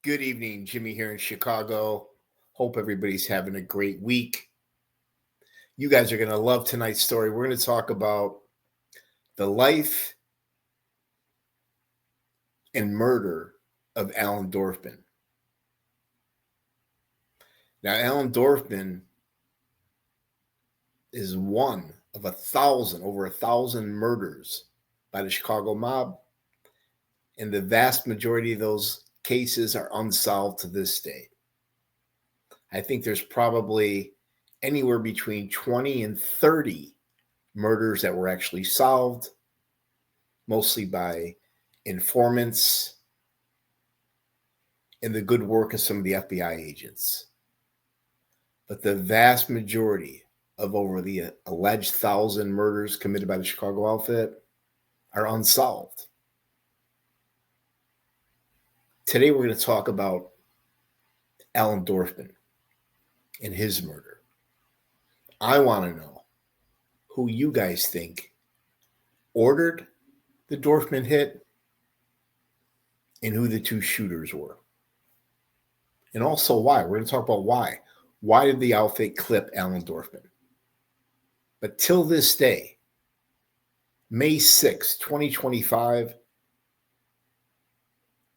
Good evening, Jimmy here in Chicago. Hope everybody's having a great week. You guys are going to love tonight's story. We're going to talk about the life and murder of Allen Dorfman. Now, Allen Dorfman is one of over 1,000 murders by the Chicago mob, and the vast majority of those cases are unsolved to this day. I think there's probably anywhere between 20 and 30 murders that were actually solved, mostly by informants and the good work of some of the FBI agents. But the vast majority of over the alleged 1,000 murders committed by the Chicago outfit are unsolved. Today we're going to talk about Allen Dorfman and his murder. I want to know who you guys think ordered the Dorfman hit and who the two shooters were. And also why. We're going to talk about why. Why did the outfit clip Allen Dorfman? But till this day, May 6, 2025,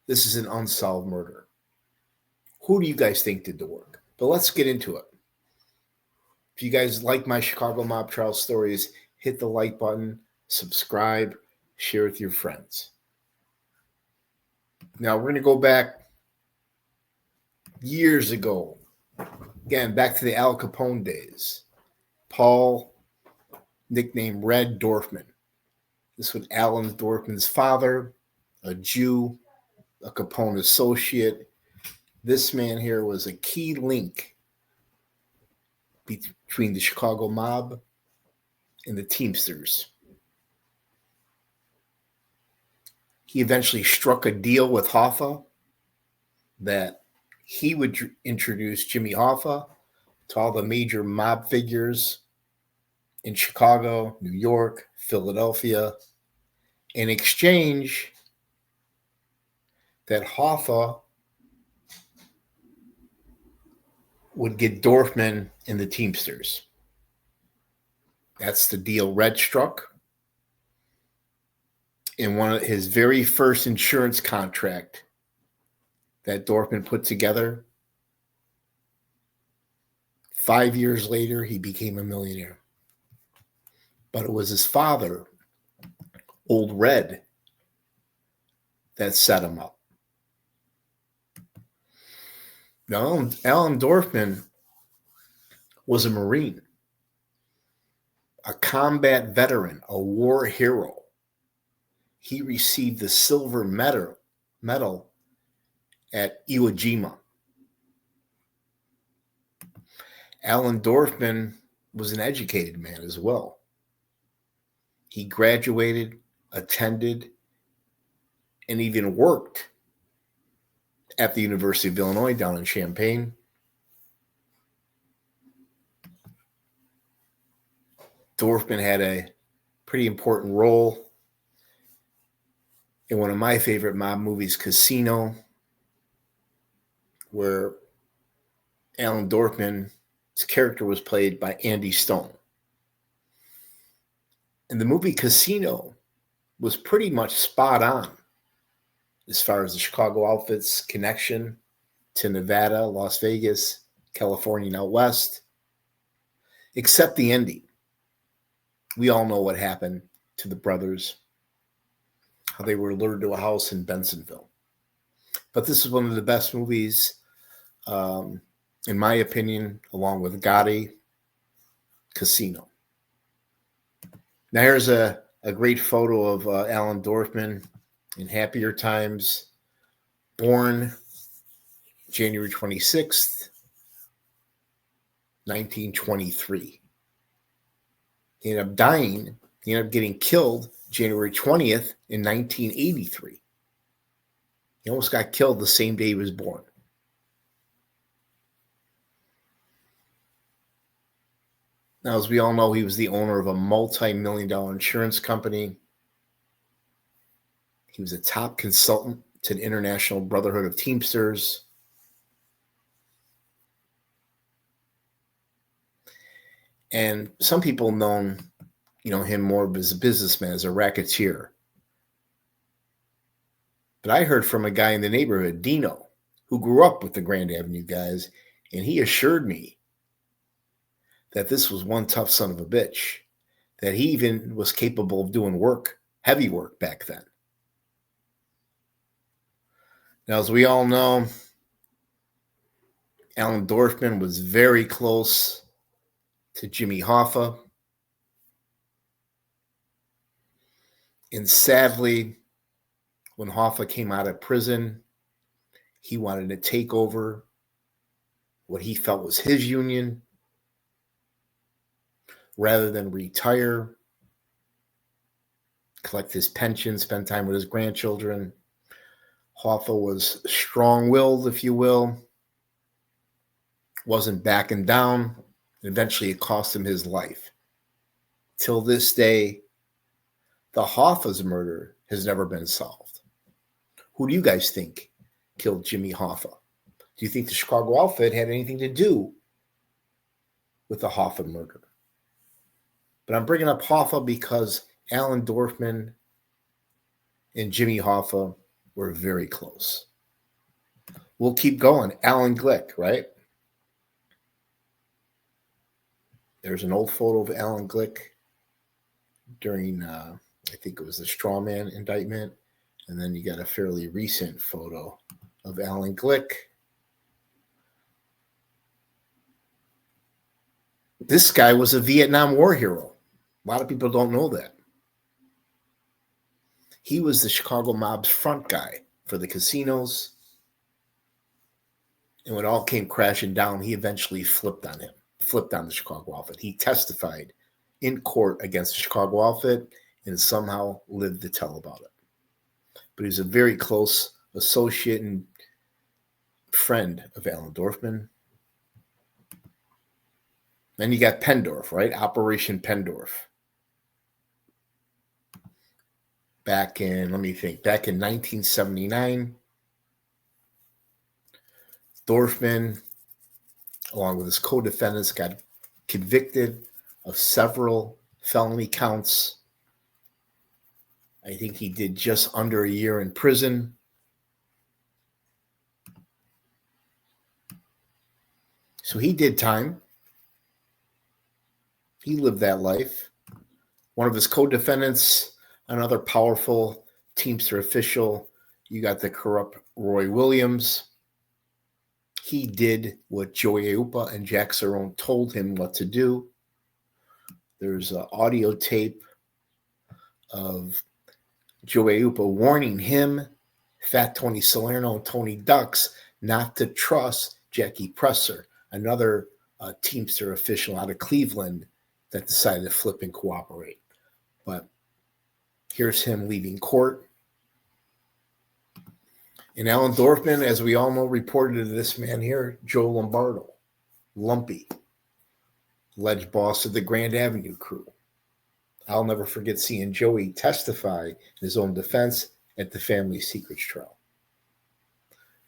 this is an unsolved murder. Who do you guys think did the work? But let's get into it. If you guys like my Chicago mob trial stories, hit the like button, subscribe, share with your friends. Now, we're going to go back years ago. Again, back to the Al Capone days. Paul, nicknamed Red Dorfman. This was Allen Dorfman's father, a Jew, a Capone associate. This man here was a key link between the Chicago mob and the Teamsters. He eventually struck a deal with Hoffa that he would introduce Jimmy Hoffa to all the major mob figures in Chicago, New York, Philadelphia. In exchange, that Hoffa would get Dorfman and the Teamsters. That's the deal Red struck. In one of his very first insurance contract that Dorfman put together, 5 years later, he became a millionaire. But it was his father, Old Red, that set him up. Now, Allen Dorfman was a Marine, a combat veteran, a war hero. He received the silver medal at Iwo Jima. Allen Dorfman was an educated man as well. He graduated, attended, and even worked at the University of Illinois down in Champaign. Dorfman had a pretty important role in one of my favorite mob movies, Casino, where Allen Dorfman's character was played by Andy Stone. And the movie Casino was pretty much spot on as far as the Chicago outfit's connection to Nevada, Las Vegas, California, and out west, except the ending. We all know what happened to the brothers, how they were lured to a house in Bensonville. But this is one of the best movies, in my opinion, along with Gotti, Casino. Now here's a great photo of Allen Dorfman in happier times, born January 26th, 1923. He ended up dying. He ended up getting killed January 20th in 1983. He almost got killed the same day he was born. Now, as we all know, he was the owner of a multi-million-dollar insurance company. He was a top consultant to the International Brotherhood of Teamsters. And some people know him more as a businessman, as a racketeer. But I heard from a guy in the neighborhood, Dino, who grew up with the Grand Avenue guys, and he assured me that this was one tough son of a bitch, that he even was capable of doing work, heavy work back then. Now, as we all know, Allen Dorfman was very close to Jimmy Hoffa. And sadly, when Hoffa came out of prison, he wanted to take over what he felt was his union rather than retire, collect his pension, spend time with his grandchildren. Hoffa was strong-willed, if you will, wasn't backing down. Eventually, it cost him his life. Till this day, the Hoffa's murder has never been solved. Who do you guys think killed Jimmy Hoffa? Do you think the Chicago outfit had anything to do with the Hoffa murder? But I'm bringing up Hoffa because Allen Dorfman and Jimmy Hoffa were very close. We'll keep going. Alan Glick, right? There's an old photo of Alan Glick during, I think it was the strawman indictment. And then you got a fairly recent photo of Alan Glick. This guy was a Vietnam War hero. A lot of people don't know that. He was the Chicago mob's front guy for the casinos. And when it all came crashing down, he eventually flipped on the Chicago outfit. He testified in court against the Chicago outfit and somehow lived to tell about it. But he was a very close associate and friend of Allen Dorfman. Then you got Pendorf, right? Operation Pendorf. Back in 1979, Dorfman, along with his co-defendants, got convicted of several felony counts. I think he did just under a year in prison. So he did time. He lived that life. One of his co-defendants, another powerful Teamster official, you got the corrupt Roy Williams. He did what Joey Aiuppa and Jack Sarno told him what to do. There's an audio tape of Joey Aiuppa warning him, Fat Tony Salerno, and Tony Ducks not to trust Jackie Presser, another Teamster official out of Cleveland that decided to flip and cooperate. But here's him leaving court. And Allen Dorfman, as we all know, reported to this man here, Joe Lombardo, Lumpy, alleged boss of the Grand Avenue crew. I'll never forget seeing Joey testify in his own defense at the family secrets trial.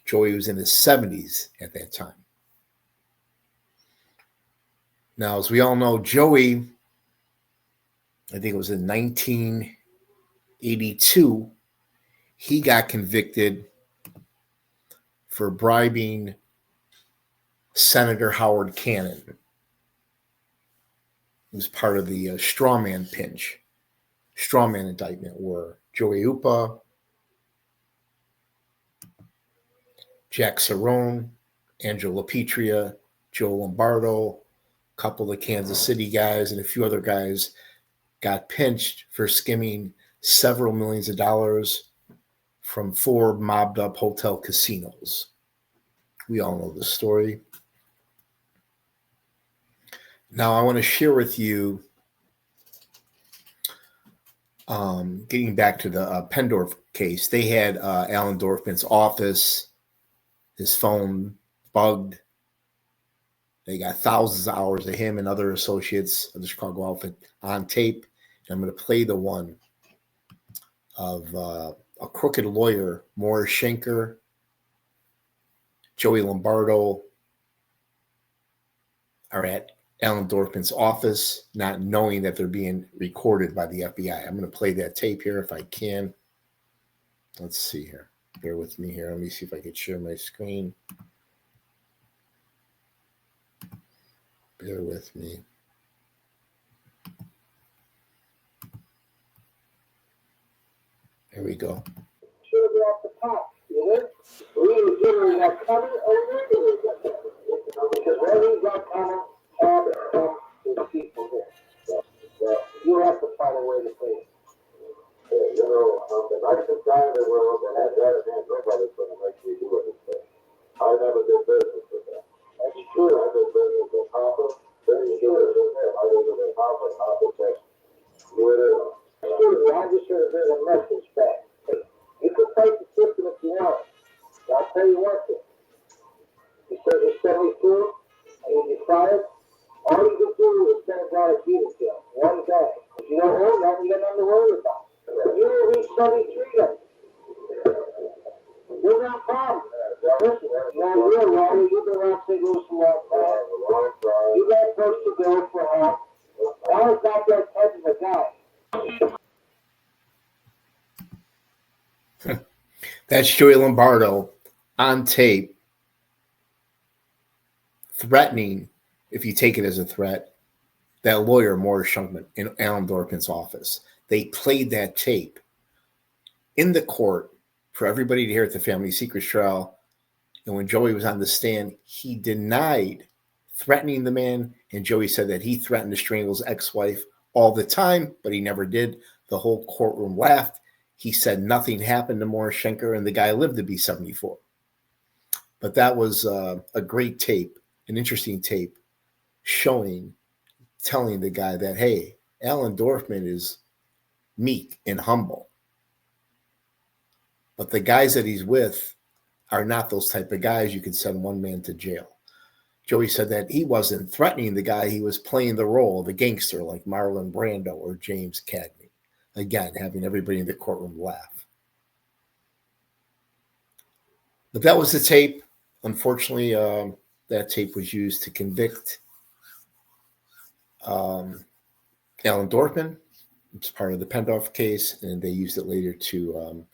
Joey was in his 70s at that time. Now, as we all know, Joey, I think it was in 1982, he got convicted for bribing Senator Howard Cannon. It was part of the strawman indictment where Joey Aiuppa, Jack Sarno, Angelo Petria, Joe Lombardo, a couple of Kansas City guys, and a few other guys got pinched for skimming several millions of dollars from 4 mobbed-up hotel casinos. We all know the story. Now, I want to share with you, getting back to the Pendorf case, they had Allen Dorfman's office, his phone bugged. They got thousands of hours of him and other associates of the Chicago outfit on tape. And I'm going to play the one of a crooked lawyer, Morris Schenker, Joey Lombardo, are at Allen Dorfman's office, not knowing that they're being recorded by the FBI. I'm going to play that tape here if I can. Let's see here. Bear with me here. Let me see if I can share my screen. Bear with me. Here we go. Should have been off the top, you know? We either got coming or we got coming. Because where we got coming, had to come to the people here. So you have to find a way to pay it. You know, the nicest guy in the world that had that, man, nobody's going to make you do anything. I never did business with that. That's true. I did business with Papa. Very sure it is him. I did it with Papa. Papa said, do it in. I just should have been a message back. You can fight the system if you want. But I'll tell you one thing. You said you're 72 and you decided all you can do is send a guy to beat a kill. One guy. If you don't own that, you got nothing to worry about. You will reach 73 then. You're not problem. Listen, you're wrong. You've been around St. Louis a long time. You got folks to go for help. I was not that type of a guy. That's Joey Lombardo on tape threatening, if you take it as a threat, that lawyer, Morris Schenker, in Allen Dorfman's office. They played that tape in the court for everybody to hear at the family secrets trial. And when Joey was on the stand, he denied threatening the man. And Joey said that he threatened to strangle his ex-wife all the time, but he never did. The whole courtroom laughed. He said nothing happened to Morris Schenker, and the guy lived to be 74. But that was a great tape, an interesting tape, telling the guy that, hey, Allen Dorfman is meek and humble. But the guys that he's with are not those type of guys you can send one man to jail. Joey said that he wasn't threatening the guy. He was playing the role of a gangster like Marlon Brando or James Cagney. Again, having everybody in the courtroom laugh. But that was the tape. Unfortunately, that tape was used to convict Allen Dorfman. It's part of the Pendorf case, and they used it later to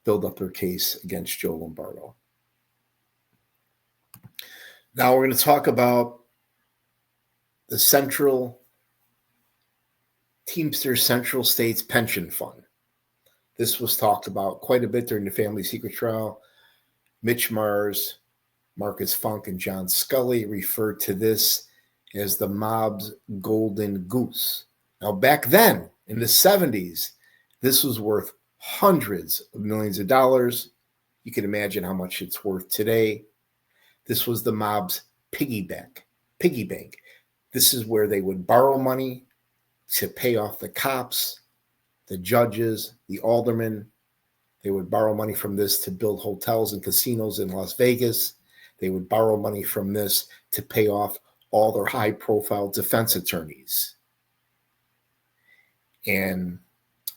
build up their case against Joe Lombardo. Now we're going to talk about the Teamster Central States Pension Fund. This was talked about quite a bit during the family secret trial. Mitch Mars, Marcus Funk, and John Scully referred to this as the mob's golden goose. Now, back then, in the 70s, this was worth hundreds of millions of dollars. You can imagine how much it's worth today. This was the mob's piggy bank. This is where they would borrow money to pay off the cops, the judges, the aldermen. They would borrow money from this to build hotels and casinos in Las Vegas. They would borrow money from this to pay off all their high-profile defense attorneys. And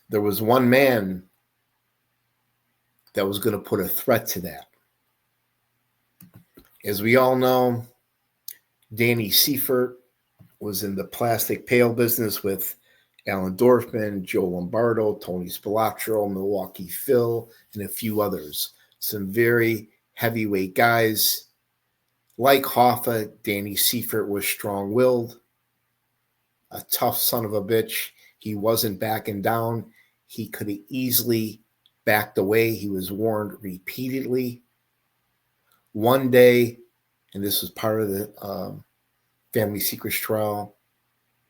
there was one man that was going to put a threat to that. As we all know, Danny Seifert was in the plastic pail business with Allen Dorfman, Joe Lombardo, Tony Spilotro, Milwaukee Phil, and a few others. Some very heavyweight guys. Like Hoffa, Danny Seifert was strong-willed, a tough son of a bitch. He wasn't backing down. He could have easily backed away. He was warned repeatedly. One day, and this was part of the family secrets trial,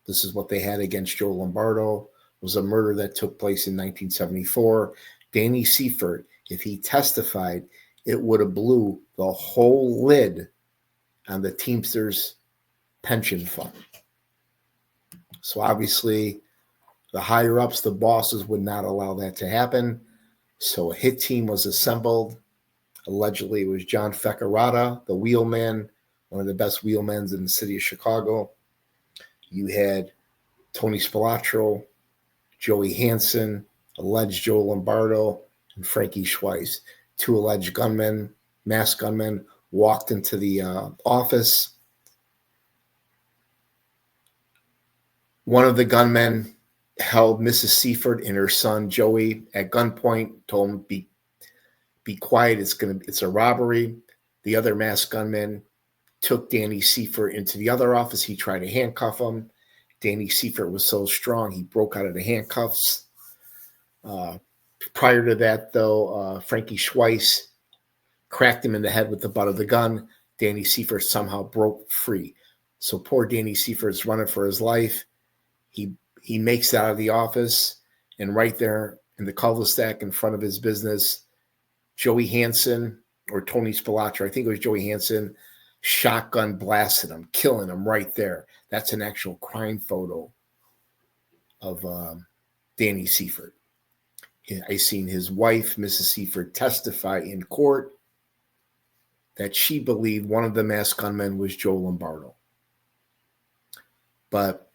this is what they had against Joe Lombardo, was a murder that took place in 1974. Danny Seifert, if he testified, it would have blew the whole lid on the Teamsters pension fund. So obviously, the higher-ups, the bosses, would not allow that to happen. So a hit team was assembled. Allegedly, it was John Feccarata, the wheelman, one of the best wheelmen in the city of Chicago. You had Tony Spilotro, Joey Hansen, alleged Joe Lombardo, and Frankie Schweiss. Two alleged gunmen, masked gunmen, walked into the office. One of the gunmen held Mrs. Seifert and her son Joey at gunpoint, told him, be quiet, it's a robbery. The other masked gunman took Danny Seifert into the other office. He tried to handcuff him. Danny Seifert was so strong, he broke out of the handcuffs. Prior to that, though, Frankie Schweiss cracked him in the head with the butt of the gun. Danny Seifert somehow broke free. So poor Danny Seifert's running for his life. He makes it out of the office, and right there in the cul-de-sac in front of his business, Joey Hansen or Tony Spilotro, I think it was Joey Hansen, shotgun blasted him, killing him right there. That's an actual crime photo of Danny Seifert. I seen his wife, Mrs. Seifert, testify in court that she believed one of the masked gunmen was Joe Lombardo. But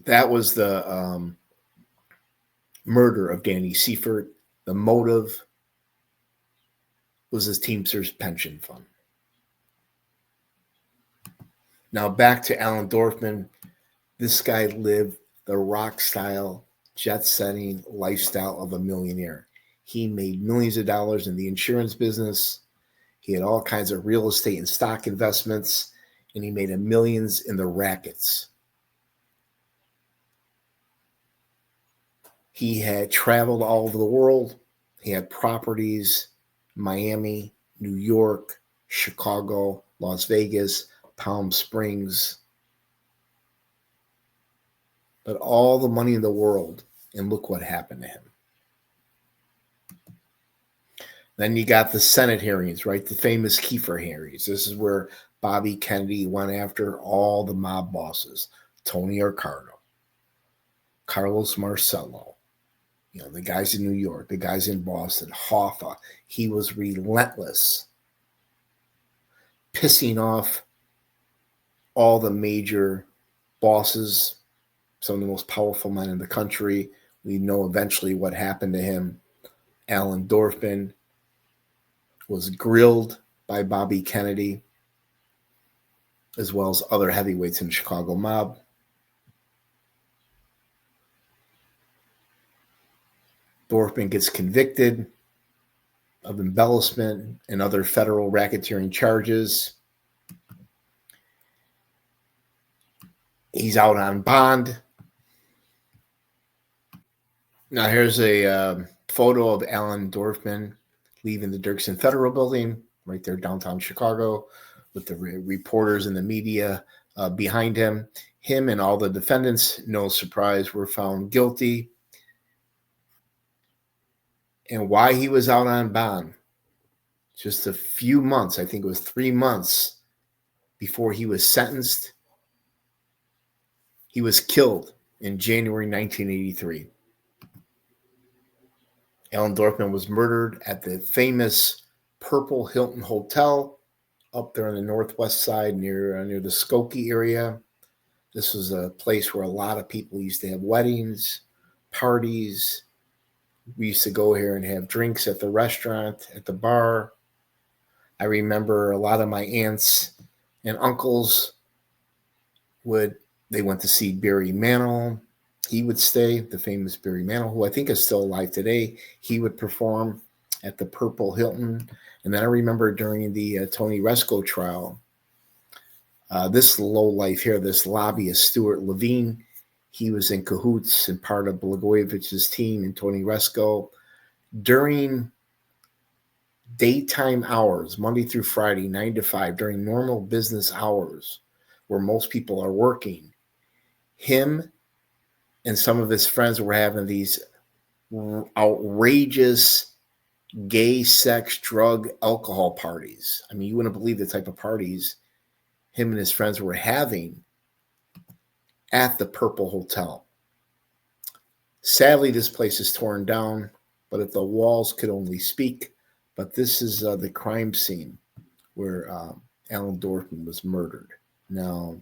that was the murder of Danny Seifert. The motive was his Teamster's pension fund. Now back to Allen Dorfman. This guy lived the rock-style, jet-setting lifestyle of a millionaire. He made millions of dollars in the insurance business. He had all kinds of real estate and stock investments, and he made millions in the rackets. He had traveled all over the world. He had properties, Miami, New York, Chicago, Las Vegas, Palm Springs. But all the money in the world, and look what happened to him. Then you got the Senate hearings, right? The famous Kiefer hearings. This is where Bobby Kennedy went after all the mob bosses. Tony Accardo, Carlos Marcello, the guys in New York, the guys in Boston, Hoffa. He was relentless, pissing off all the major bosses, some of the most powerful men in the country. We know eventually what happened to him. Allen Dorfman was grilled by Bobby Kennedy, as well as other heavyweights in the Chicago mob. Dorfman gets convicted of embellishment and other federal racketeering charges. He's out on bond. Now here's a photo of Allen Dorfman leaving the Dirksen Federal Building right there downtown Chicago with the reporters and the media behind him. Him and all the defendants, no surprise, were found guilty. And why he was out on bond, just a few months, I think it was 3 months before he was sentenced, he was killed in January 1983. Allen Dorfman was murdered at the famous Purple Hilton Hotel up there on the northwest side near the Skokie area. This was a place where a lot of people used to have weddings, parties. We used to go here and have drinks at the restaurant, at the bar. I remember a lot of my aunts and uncles they went to see Barry Manilow. He would stay, the famous Barry Manilow, who I think is still alive today. He would perform at the Purple Hilton. And then I remember during the Tony Resco trial, this lowlife here, this lobbyist, Stuart Levine, he was in cahoots and part of Blagojevich's team and Tony Resco. During daytime hours, Monday through Friday, 9 to 5, during normal business hours where most people are working, him and some of his friends were having these outrageous gay, sex, drug, alcohol parties. I mean, you wouldn't believe the type of parties him and his friends were having at the Purple Hotel. Sadly, this place is torn down, but if the walls could only speak. But this is the crime scene where Allen Dorfman was murdered. Now,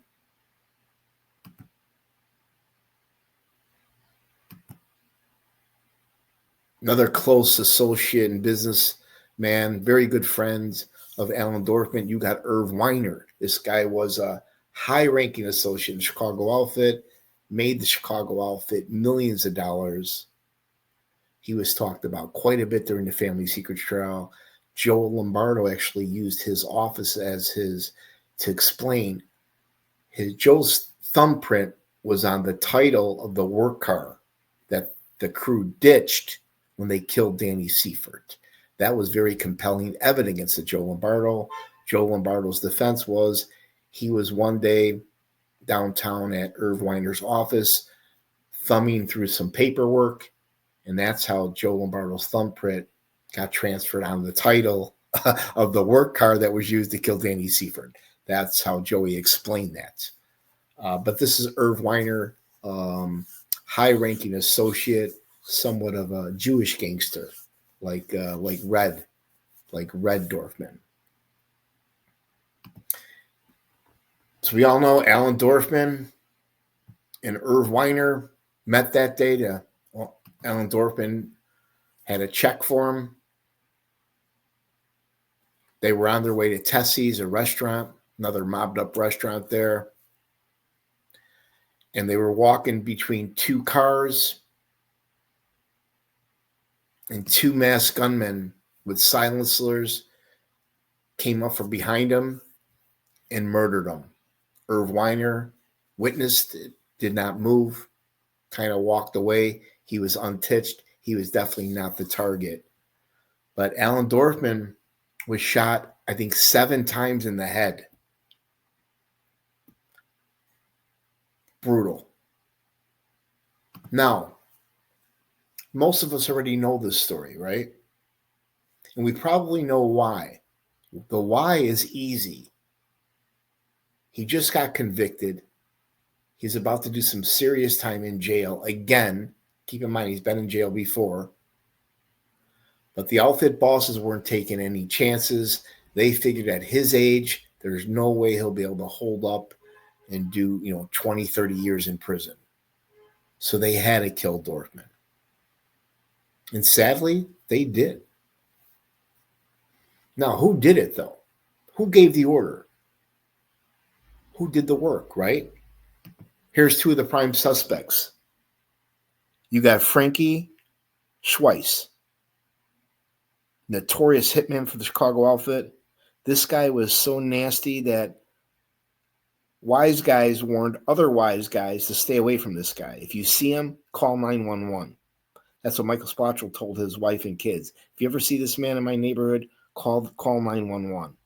Another close associate and businessman, very good friends of Allen Dorfman. You got Irv Weiner. This guy was a high-ranking associate in the Chicago outfit, made the Chicago outfit millions of dollars. He was talked about quite a bit during the family secrets trial. Joe Lombardo actually used his office as to explain. Joe's thumbprint was on the title of the work car that the crew ditched when they killed Danny Seifert. That was very compelling evidence against Joe Lombardo. Joe Lombardo's defense was he was one day downtown at Irv Weiner's office thumbing through some paperwork, and that's how Joe Lombardo's thumbprint got transferred on the title of the work car that was used to kill Danny Seifert. That's how Joey explained that. But this is Irv Weiner, high-ranking associate, somewhat of a Jewish gangster, like Red Dorfman. So we all know Allen Dorfman and Irv Weiner met that day. Allen Dorfman had a check for him. They were on their way to Tessie's, a restaurant, another mobbed-up restaurant there. And they were walking between two cars, and two masked gunmen with silencers came up from behind them and murdered them. Irv Weiner witnessed it, did not move, kind of walked away. He was untouched. He was definitely not the target. But Allen Dorfman was shot, I think, 7 times in the head. Brutal. Now, most of us already know this story, right? And we probably know why. The why is easy. He just got convicted. He's about to do some serious time in jail again. Keep in mind, he's been in jail before. But the outfit bosses weren't taking any chances. They figured at his age, there's no way he'll be able to hold up and do, 20, 30 years in prison. So they had to kill Dorfman. And sadly, they did. Now, who did it, though? Who gave the order? Who did the work, right? Here's 2 of the prime suspects. You got Frankie Schweiss, notorious hitman for the Chicago outfit. This guy was so nasty that wise guys warned other wise guys to stay away from this guy. If you see him, call 911. That's what Michael Spottrell told his wife and kids. If you ever see this man in my neighborhood, call 911.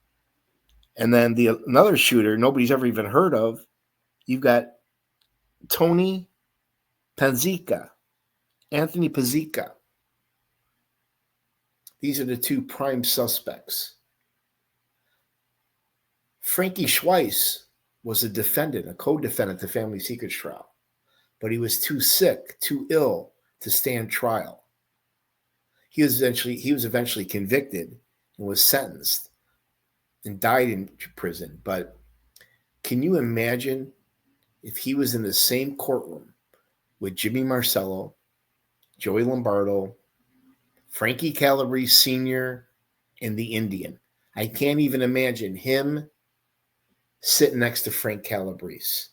And then another shooter nobody's ever even heard of, you've got Tony Panzica, Anthony Panzica. These are the 2 prime suspects. Frankie Schweiss was a defendant, a co-defendant to family secrets trial, but he was too sick, too ill to stand trial. He was eventually convicted and was sentenced and died in prison. But can you imagine if he was in the same courtroom with Jimmy Marcello, Joey Lombardo, Frankie Calabrese Sr., and the Indian? I can't even imagine him sitting next to Frank Calabrese.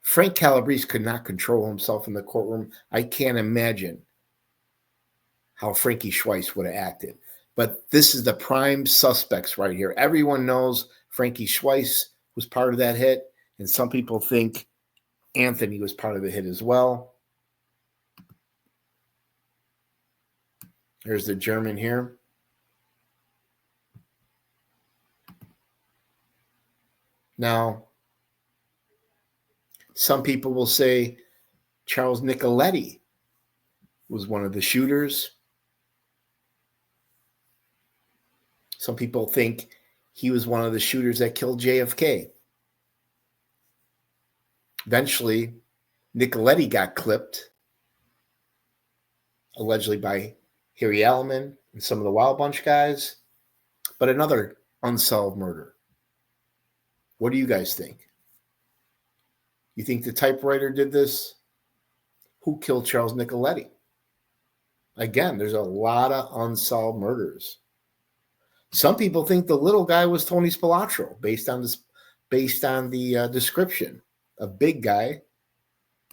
Frank Calabrese could not control himself in the courtroom. I can't imagine how Frankie Schweiss would have acted. But this is the prime suspects right here. Everyone knows Frankie Schweiss was part of that hit, and some people think Anthony was part of the hit as well. There's the German here. Now, some people will say Charles Nicoletti was one of the shooters. Some people think he was one of the shooters that killed JFK. Eventually, Nicoletti got clipped, allegedly by Harry Allman and some of the Wild Bunch guys, but another unsolved murder. What do you guys think? You think the typewriter did this? Who killed Charles Nicoletti? Again, there's a lot of unsolved murders. Some people think the little guy was Tony Spilotro, based on the description. A big guy,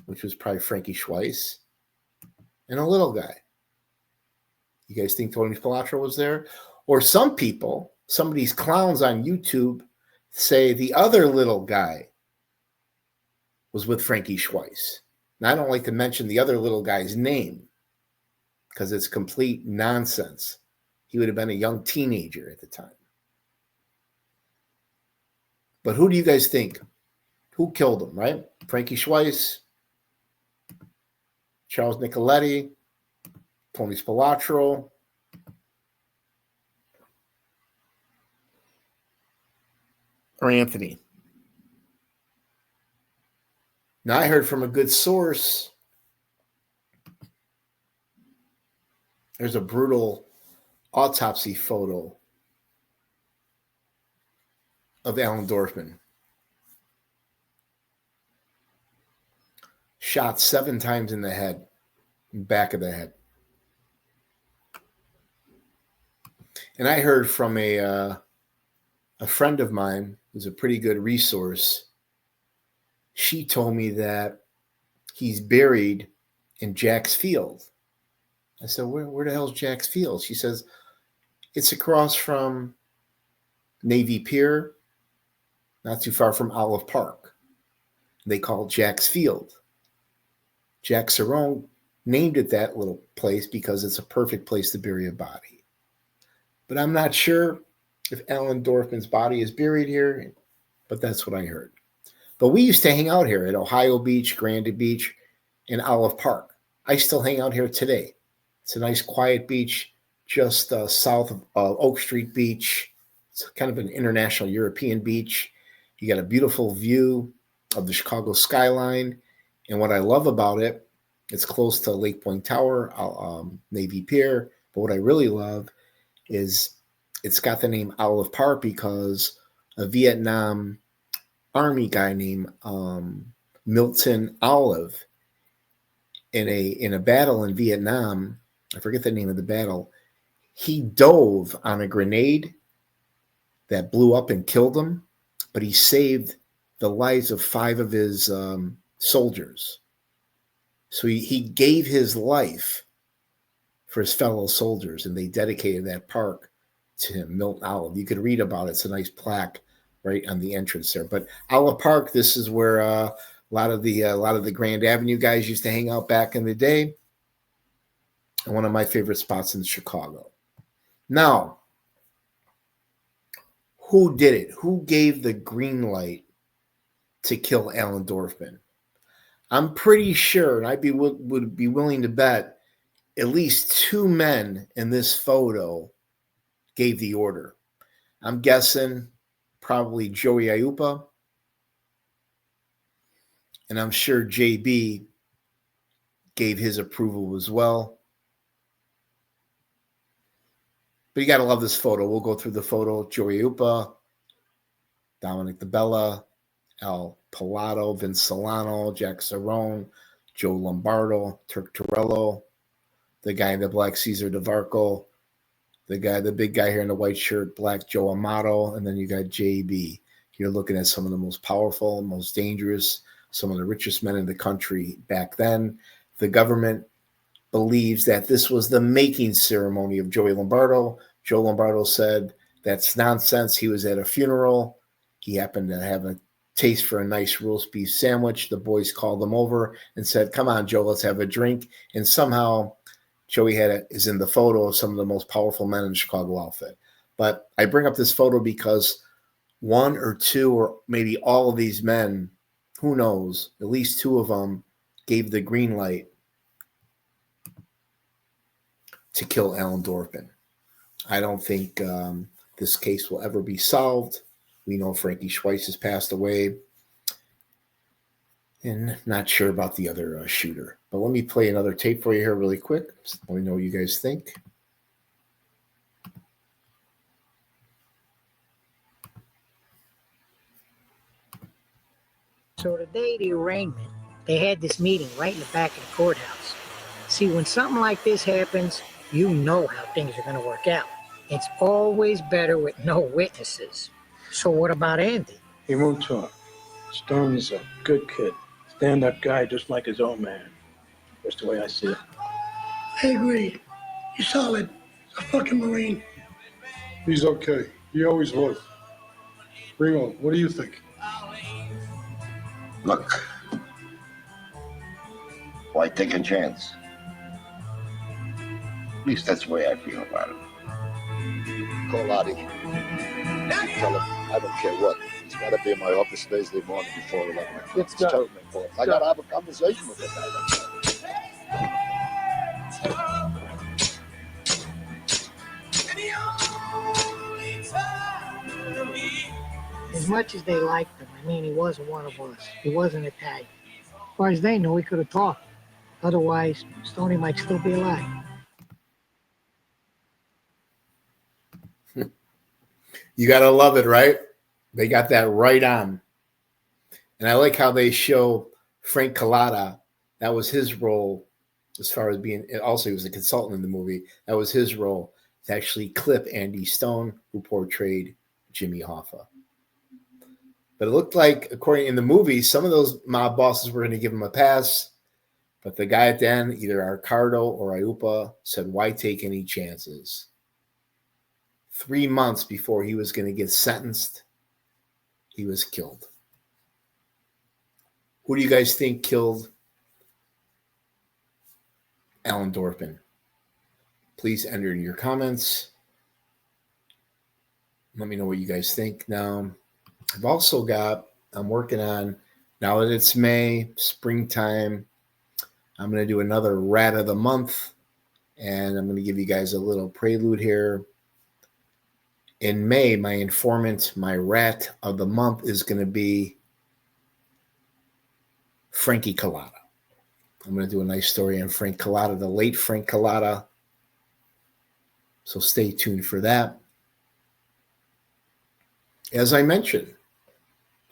which was probably Frankie Schweiss, and a little guy. You guys think Tony Spilotro was there? Or some people, some of these clowns on YouTube, say the other little guy was with Frankie Schweiss. Now, I don't like to mention the other little guy's name because it's complete nonsense. He would have been a young teenager at the time. But who do you guys think? Who killed him, right? Frankie Schweiss, Charles Nicoletti, Tony Spilotro, or Anthony? Now, I heard from a good source there's a brutal autopsy photo of Allen Dorfman. Shot 7 times in the head, back of the head. And I heard from a friend of mine who's a pretty good resource. She told me that he's buried in Jack's Field. I said, where the hell's Jack's Field? She says, it's across from Navy Pier, not too far from Olive Park. They call it Jack's Field. Jack Sarno named it that little place because it's a perfect place to bury a body. But I'm not sure if Allen Dorfman's body is buried here, but that's what I heard. But we used to hang out here at Ohio Beach, Grand Beach, and Olive Park. I still hang out here today. It's a nice quiet beach just south of Oak Street Beach. It's kind of an international European beach. You got a beautiful view of the Chicago skyline. And what I love about it, it's close to Lake Point Tower, Navy Pier. But what I really love is it's got the name Olive Park because a Vietnam Army guy named Milton Olive in a battle in Vietnam, I forget the name of the battle, he dove on a grenade that blew up and killed him, but he saved the lives of 5 of his soldiers. So he gave his life for his fellow soldiers, and they dedicated that park to him, Milton Olive. You could read about it. It's a nice plaque right on the entrance there. But Olive Park, this is where a lot of the Grand Avenue guys used to hang out back in the day. And one of my favorite spots in Chicago. Now, who did it? Who gave the green light to kill Allen Dorfman? I'm pretty sure, and would be willing to bet, at least 2 men in this photo gave the order. I'm guessing probably Joey Aiuppa, and I'm sure JB gave his approval as well. But you got to love this photo. We'll go through the photo. Joey Aiuppa, Dominic DeBella, Al Pilato, Vince Solano, Jack Cerrone, Joe Lombardo, Turk Torello, the guy in the black, Cesar DeVarco, the big guy here in the white shirt, black Joe Amato, and then you got JB. You're looking at some of the most powerful, most dangerous, some of the richest men in the country back then. The government believes that this was the making ceremony of Joey Lombardo. Joe Lombardo said, that's nonsense. He was at a funeral. He happened to have a taste for a nice roast beef sandwich. The boys called him over and said, come on, Joe, let's have a drink. And somehow Joey is in the photo of some of the most powerful men in the Chicago outfit. But I bring up this photo because 1 or 2 or maybe all of these men, who knows, at least 2 of them gave the green light to kill Allen Dorfman. I don't think this case will ever be solved. We know Frankie Schweiss has passed away. And not sure about the other shooter. But let me play another tape for you here really quick. So let me know what you guys think. So the day of the arraignment, they had this meeting right in the back of the courthouse. See, when something like this happens, you know how things are going to work out. It's always better with no witnesses. So what about Andy? He won't talk. Stone's a good kid. Stand-up guy just like his own man. That's the way I see it. I agree. He's solid. A fucking Marine. He's okay. He always was. Remo, what do you think? Look, why take a chance? At least that's the way I feel about it. Carlisi. You tell him I don't care what. He's got to be in my office Thursday morning before 11 o'clock. It's terribly important. I got to have a conversation with the guy. As much as they liked him, I mean, he wasn't one of us. He wasn't Italian. As far as they knew, he could have talked. Otherwise, Stoney might still be alive. You got to love it, right? They got that right on. And I like how they show Frank Collada. That was his role as far as being, also he was a consultant in the movie. That was his role to actually clip Andy Stone, who portrayed Jimmy Hoffa. But it looked like, according in the movie, some of those mob bosses were going to give him a pass. But the guy at the end, either Arcardo or Iupa, said, why take any chances? 3 months before he was going to get sentenced, he was killed. Who do you guys think killed Allen Dorfman? Please enter your comments. Let me know what you guys think. Now, I've also got, I'm working on, now that it's May, springtime, I'm going to do another Rat of the Month, and I'm going to give you guys a little prelude here. In May, my informant, my Rat of the Month is going to be Frankie Collada. I'm going to do a nice story on Frank Collada, the late Frank Collada. So stay tuned for that. As I mentioned,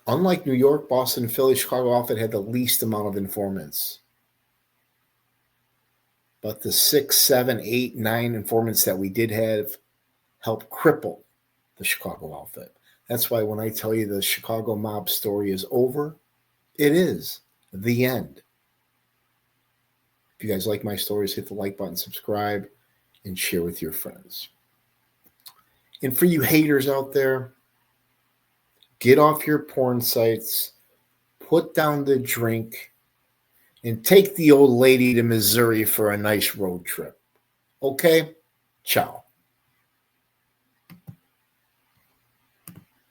unlike New York, Boston, Philly, Chicago often had the least amount of informants. But the 6, 7, 8, 9 informants that we did have helped cripple the Chicago outfit. That's why when I tell you the Chicago mob story is over, it is the end. If you guys like my stories, hit the like button, subscribe, and share with your friends. And for you haters out there, get off your porn sites, put down the drink, and take the old lady to Missouri for a nice road trip. Okay? Ciao.